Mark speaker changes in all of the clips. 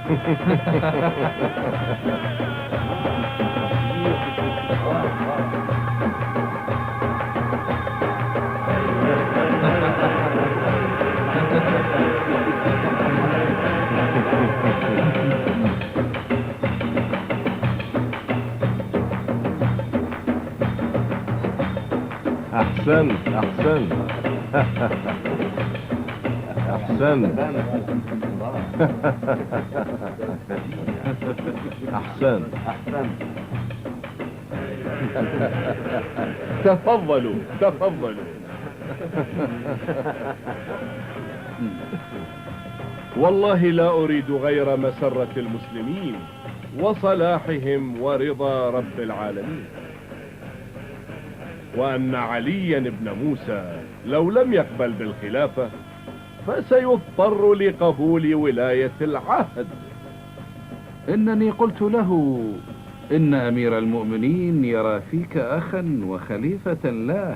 Speaker 1: أحسنت أحسنت أحسنت أحسنت تفضلوا تفضلوا. والله لا أريد غير مسرة المسلمين وصلاحهم ورضا رب العالمين، وأن عليا بن موسى لو لم يقبل بالخلافة فسيضطر لقبول ولاية العهد.
Speaker 2: إنني قلت له إن أمير المؤمنين يرى فيك أخا وخليفة له،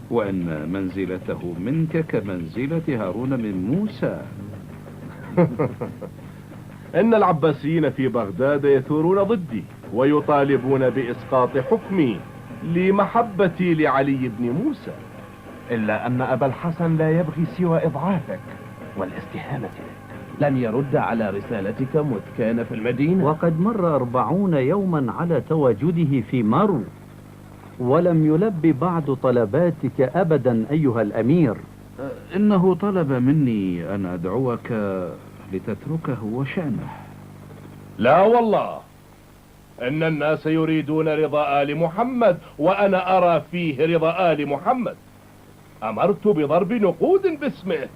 Speaker 2: وأن منزلته منك كمنزلة هارون من موسى.
Speaker 1: إن العباسيين في بغداد يثورون ضدي ويطالبون بإسقاط حكمي لمحبتي لعلي بن موسى،
Speaker 3: إلا أن أبا الحسن لا يبغي سوى إضعافك والاستهانة لك.
Speaker 4: لن يرد على رسالتك مذ كان في المدينة،
Speaker 5: وقد مر 40 يوما على تواجده في مرو، ولم يلب بعد طلباتك أبدا أيها الأمير.
Speaker 2: إنه طلب مني أن أدعوك لتتركه وشأنه.
Speaker 1: لا والله، إن الناس يريدون رضا آل محمد وأنا أرى فيه رضا آل محمد. أمرت بضرب نقود باسمه.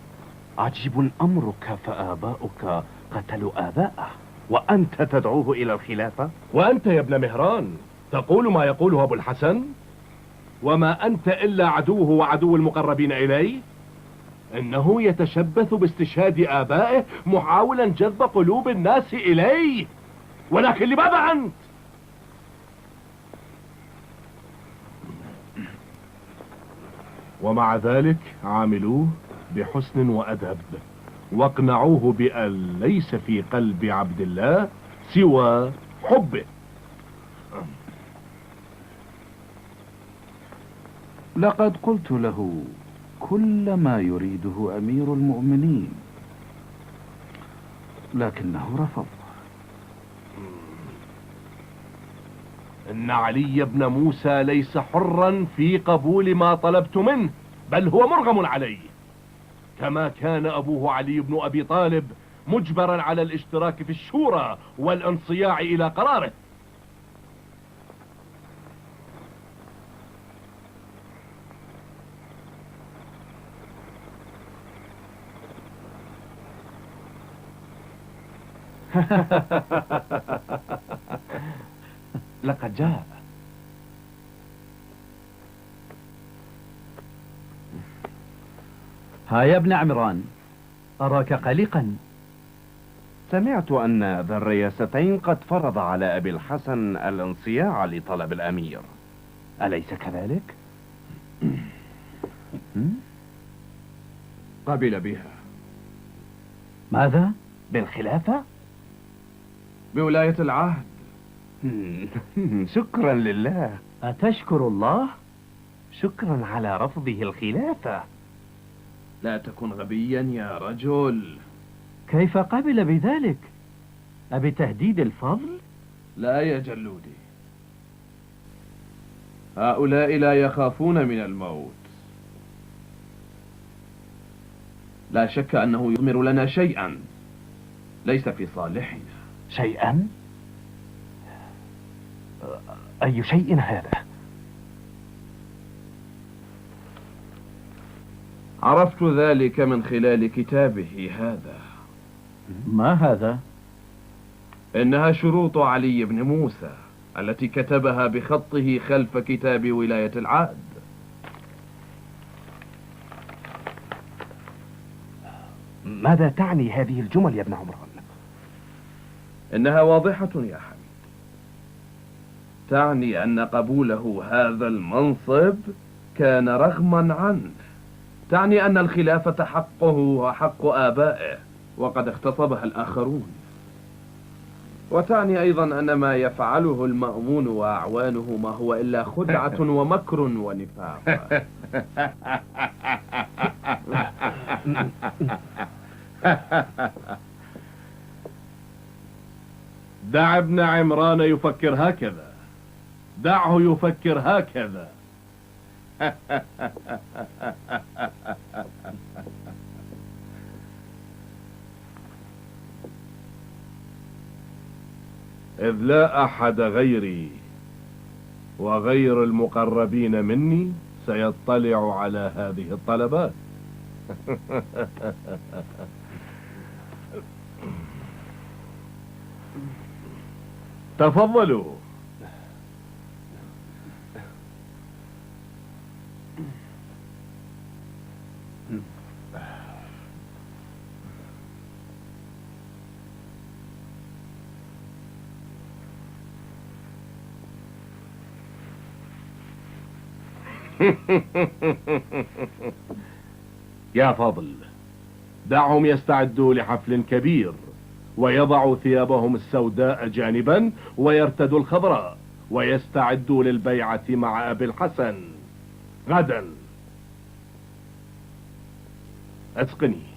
Speaker 3: عجيب أمرك، فآباؤك قتلوا آباءه وأنت تدعوه إلى الخلافة؟
Speaker 1: وأنت يا ابن مهران تقول ما يقوله أبو الحسن، وما أنت إلا عدوه وعدو المقربين إليه. إنه يتشبث باستشهاد آبائه محاولا جذب قلوب الناس إليه، ولكن لماذا أنت؟ ومع ذلك عاملوه بحسن وأدب واقنعوه بأن ليس في قلب عبد الله سوى حبه.
Speaker 2: لقد قلت له كل ما يريده أمير المؤمنين، لكنه رفض.
Speaker 1: إن علي بن موسى ليس حرا في قبول ما طلبت منه، بل هو مرغم عليه، كما كان أبوه علي بن أبي طالب مجبرا على الاشتراك في الشورى والانصياع إلى قراره.
Speaker 3: لقد جاء.
Speaker 5: ها يا ابن عمران، أراك قلقا.
Speaker 3: سمعت أن ذا الرياستين قد فرض على أبي الحسن الانصياع لطلب الأمير، أليس كذلك؟
Speaker 2: قبل بها.
Speaker 5: ماذا؟
Speaker 3: بالخلافة؟
Speaker 2: بولاية العهد.
Speaker 3: شكرا لله.
Speaker 5: أتشكر الله؟
Speaker 3: شكرا على رفضه الخلافة.
Speaker 2: لا تكن غبيا يا رجل.
Speaker 5: كيف قبل بذلك؟ أبتهديد الفضل؟
Speaker 2: لا يا جلودي، هؤلاء لا يخافون من الموت. لا شك أنه يضمر لنا شيئا ليس في صالحنا.
Speaker 3: شيئا؟ أي شيء هذا؟
Speaker 2: عرفت ذلك من خلال كتابه هذا.
Speaker 5: ما هذا؟
Speaker 2: إنها شروط علي بن موسى التي كتبها بخطه خلف كتاب ولاية العهد.
Speaker 3: ماذا تعني هذه الجمل يا ابن عمران؟
Speaker 2: إنها واضحة يا حميد، تعني أن قبوله هذا المنصب كان رغما عنه، تعني أن الخلافة حقه وحق آبائه، وقد اغتصبها الآخرون. وتعني أيضا أن ما يفعله المأمون وأعوانه ما هو إلا خدعة ومكر ونفاق.
Speaker 1: دع ابن عمران يفكر هكذا، دعه يفكر هكذا. إذ لا أحد غيري وغير المقربين مني سيطلع على هذه الطلبات. تفضلوا. يا فضل، دعهم يستعدوا لحفل كبير، ويضعوا ثيابهم السوداء جانبا ويرتدوا الخضراء، ويستعدوا للبيعة مع أبي الحسن غدا. أسقني.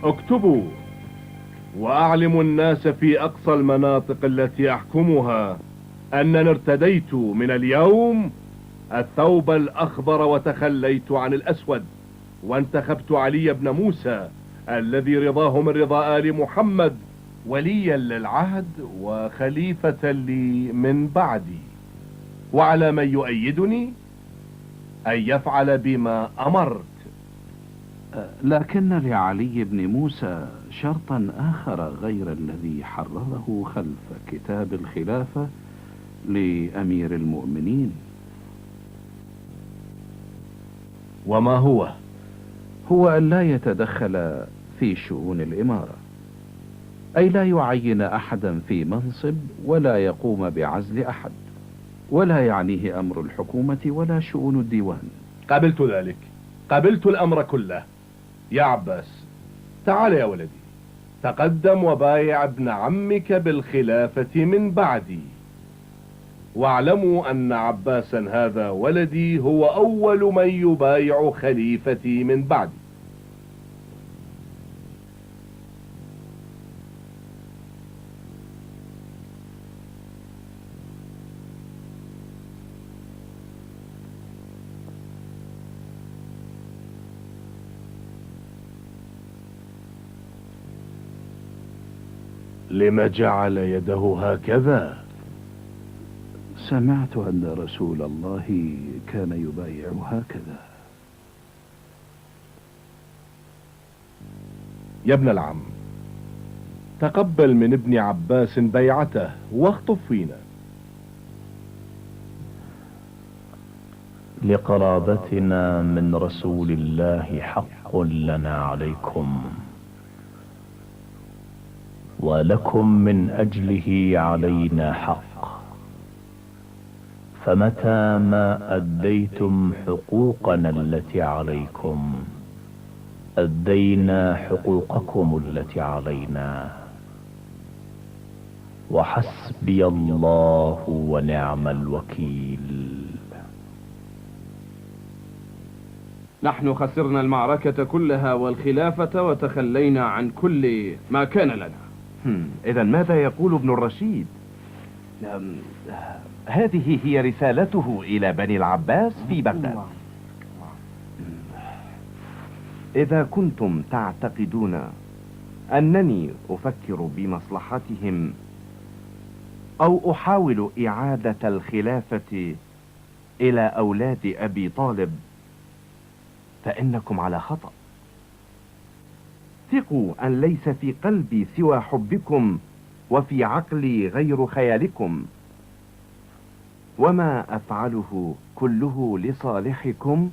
Speaker 1: اكتبوا وأعلموا الناس في أقصى المناطق التي أحكمها أنني ارتديت من اليوم الثوب الأخضر وتخليت عن الأسود، وانتخبت علي بن موسى الذي رضاه من رضا آل محمد وليا للعهد وخليفة لي من بعدي. وعلى من يؤيدني أن يفعل بما أمرت.
Speaker 3: لكن لعلي بن موسى شرطا آخر غير الذي حرره خلف كتاب الخلافة لأمير المؤمنين.
Speaker 1: وما هو؟
Speaker 3: هو أن لا يتدخل في شؤون الإمارة، أي لا يعين أحدا في منصب ولا يقوم بعزل أحد، ولا يعنيه أمر الحكومة ولا شؤون الديوان.
Speaker 1: قبلت ذلك، قبلت الأمر كله. يا عباس، تعال يا ولدي، تقدم وبايع ابن عمك بالخلافة من بعدي، واعلموا أن عباسا هذا ولدي هو أول من يبايع خليفتي من بعدي. لم جعل يده هكذا؟
Speaker 3: سمعت أن رسول الله كان يبايع هكذا.
Speaker 1: يا ابن العم، تقبل من ابن عباس بيعته واخطب فينا.
Speaker 6: لقرابتنا من رسول الله حق لنا عليكم، ولكم من أجله علينا حق، فمتى ما أديتم حقوقنا التي عليكم أدينا حقوقكم التي علينا، وحسبي الله ونعم الوكيل.
Speaker 2: نحن خسرنا المعركة كلها والخلافة وتخلينا عن كل ما كان لنا.
Speaker 3: إذا ماذا يقول ابن الرشيد؟ هذه هي رسالته إلى بني العباس في بغداد. إذا كنتم تعتقدون أنني أفكر بمصلحتهم أو أحاول إعادة الخلافة إلى أولاد أبي طالب فإنكم على خطأ. ثقوا أن ليس في قلبي سوى حبكم وفي عقلي غير خيالكم، وما أفعله كله لصالحكم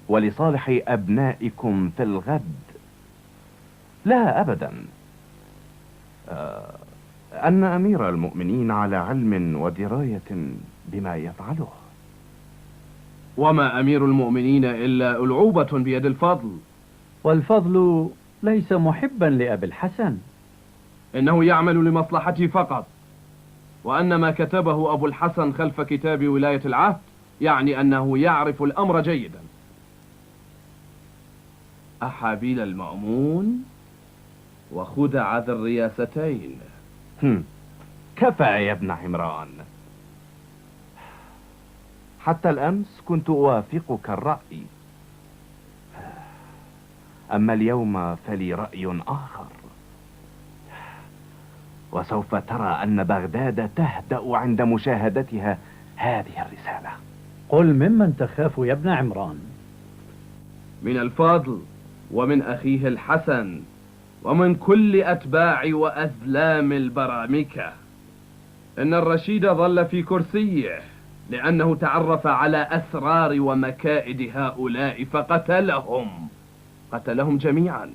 Speaker 3: ولصالح أبنائكم في الغد. لا أبدا، أن أمير المؤمنين على علم ودراية بما يفعله.
Speaker 2: وما أمير المؤمنين إلا ألعوبة بيد الفضل،
Speaker 5: والفضل ليس محبا لأبي الحسن.
Speaker 2: إنه يعمل لمصلحتي فقط، وأن ما كتبه أبو الحسن خلف كتاب ولاية العهد يعني أنه يعرف الأمر جيدا. أحابيل المأمون وخدع ذي الرياستين.
Speaker 3: كفى يا ابن عمران، حتى الأمس كنت أوافقك الرأي، أما اليوم فلي رأي آخر، وسوف ترى أن بغداد تهدأ عند مشاهدتها هذه الرسالة.
Speaker 5: قل ممن تخاف يا ابن عمران؟
Speaker 2: من الفضل ومن أخيه الحسن ومن كل أتباع وأذلام البرامكة. إن الرشيد ظل في كرسيه لأنه تعرف على أسرار ومكائد هؤلاء فقتلهم، قتلهم جميعا.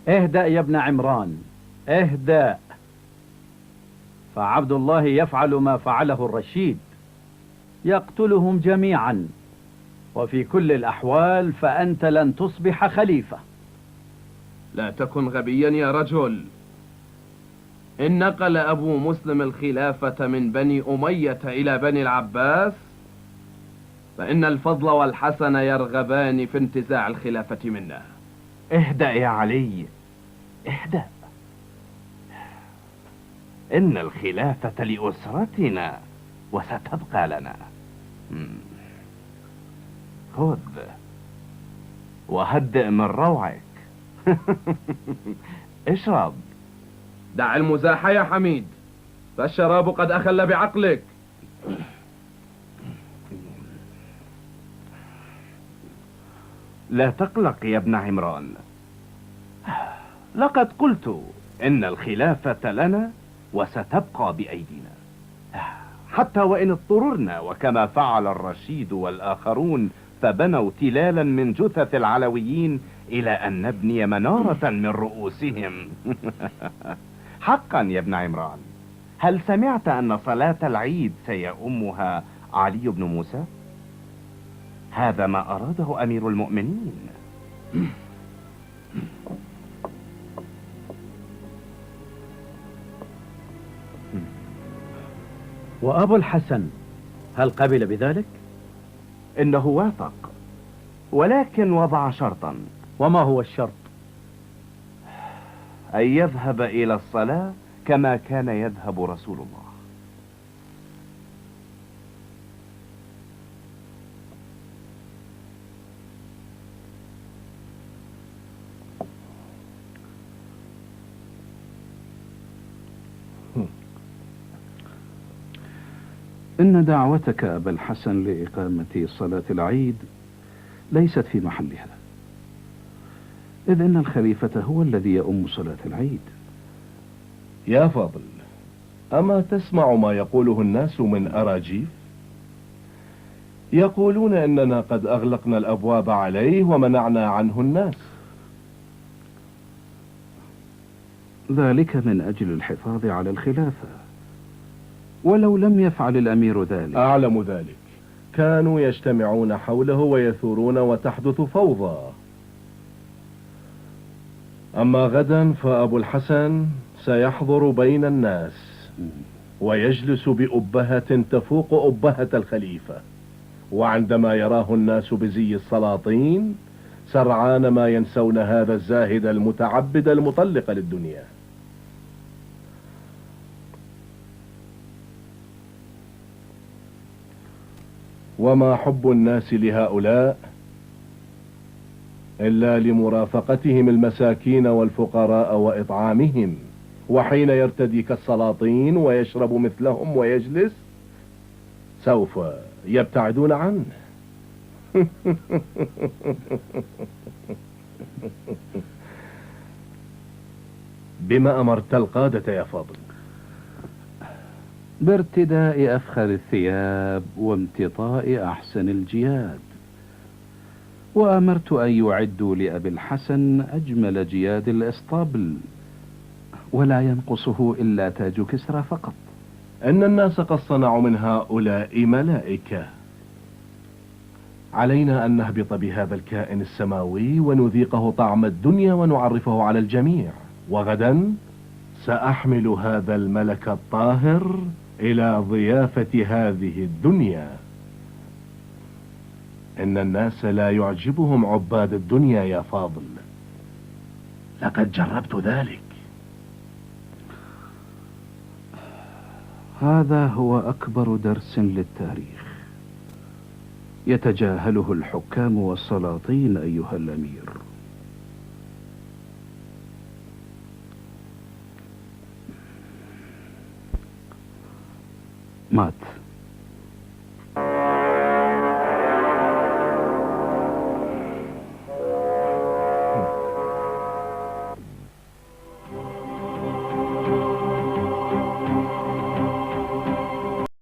Speaker 5: اهدأ يا ابن عمران، اهدأ، فعبد الله يفعل ما فعله الرشيد، يقتلهم جميعا، وفي كل الأحوال فأنت لن تصبح خليفة.
Speaker 2: لا تكن غبيا يا رجل. إن نقل أبو مسلم الخلافة من بني أمية إلى بني العباس فإن الفضل والحسن يرغبان في انتزاع الخلافة منا.
Speaker 3: اهدأ يا علي، اهدأ. إن الخلافة لأسرتنا وستبقى لنا. خذ وهدئ من روعك. اشرب.
Speaker 2: دع المزاح يا حميد، فالشراب قد أخل بعقلك.
Speaker 7: لا تقلق يا ابن عمران، لقد قلت إن الخلافة لنا وستبقى بأيدينا، حتى وإن اضطررنا، وكما فعل الرشيد والآخرون فبنوا تلالا من جثث العلويين إلى أن نبني منارة من رؤوسهم. حقا يا ابن عمران، هل سمعت أن صلاة العيد سيؤمها علي بن موسى؟ هذا ما أراده أمير المؤمنين.
Speaker 5: وأبو الحسن هل قبل بذلك؟
Speaker 7: إنه وافق، ولكن وضع شرطا.
Speaker 5: وما هو الشرط؟
Speaker 7: أن يذهب إلى الصلاة كما كان يذهب رسول الله.
Speaker 3: إن دعوتك أبا الحسن لإقامة صلاة العيد ليست في محلها، إذ إن الخليفة هو الذي يؤم صلاة العيد.
Speaker 1: يا فاضل، أما تسمع ما يقوله الناس من أراجيف؟ يقولون إننا قد أغلقنا الأبواب عليه ومنعنا عنه الناس.
Speaker 3: ذلك من أجل الحفاظ على الخلافة، ولو لم يفعل الأمير ذلك.
Speaker 1: أعلم ذلك، كانوا يجتمعون حوله ويثورون وتحدث فوضى. أما غدا فأبو الحسن سيحضر بين الناس ويجلس بأبهة تفوق أبهة الخليفة، وعندما يراه الناس بزي السلاطين سرعان ما ينسون هذا الزاهد المتعبد المطلق للدنيا. وما حب الناس لهؤلاء إلا لمرافقتهم المساكين والفقراء وإطعامهم، وحين يرتدي كالسلاطين ويشرب مثلهم ويجلس سوف يبتعدون عنه. بما أمرت القادة يا فاضل؟
Speaker 3: بارتداء أفخر الثياب وامتطاء أحسن الجياد، وأمرت أن يعدوا لأبي الحسن أجمل جياد الإسطبل، ولا ينقصه إلا تاج كسرى فقط.
Speaker 1: إن الناس قد صنعوا من هؤلاء ملائكة. علينا أن نهبط بهذا الكائن السماوي ونذيقه طعم الدنيا ونعرفه على الجميع، وغدا سأحمل هذا الملك الطاهر إلى ضيافة هذه الدنيا. إن الناس لا يعجبهم عباد الدنيا يا فاضل، لقد جربت ذلك.
Speaker 3: هذا هو أكبر درس للتاريخ يتجاهله الحكام والسلاطين أيها الأمير. مات.